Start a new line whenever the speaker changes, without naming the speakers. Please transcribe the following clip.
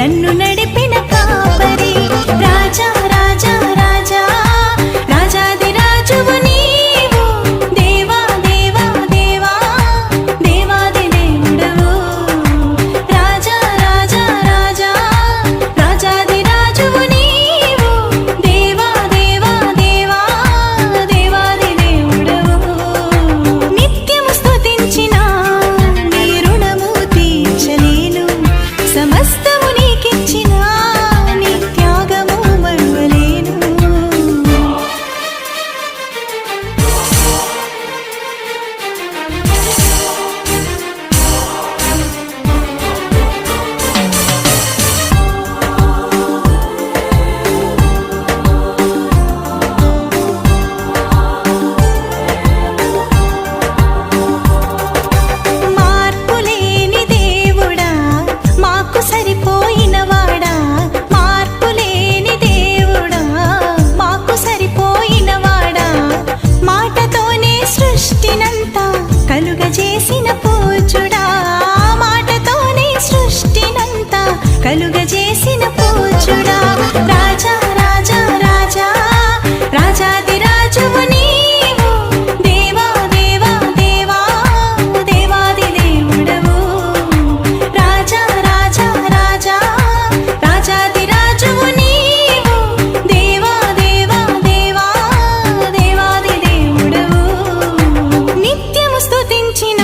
నన్ను నడిపిన కాపరి రాజా రాజా రాజా రాజాది రాజువు నీవు దేవా దేవా దేవా దేవాది దేవుడవు రాజా రాజా రాజా రాజాది రాజువు నీవు దేవా దేవా దేవా దేవాది దేవుడవు నిత్యము స్తుతించిన నీ రుణము తీర్చలేను సమస్తము నీకిచ్చిన నీ త్యాగము మరువలేను మార్పులేని దేవుడా మాకు సరిపోయినవాడా మార్పులేని దేవుడా మాకు సరిపోయినవాడా మాటతోనే సృష్టినంతా కలుగజేసిన పూజుడా మాటతోనే సృష్టినంతా కలుగజేసిన పూజుడా రాజా రాజా రాజా రాజాది రాజువు నీవు దేవా దేవా దేవా దేవాది దేవుడవు రాజా రాజా రాజా రాజాది రాజువు నీవు దేవా దేవా దేవా దేవాది దేవుడవు నిత్యము స్తుతించిన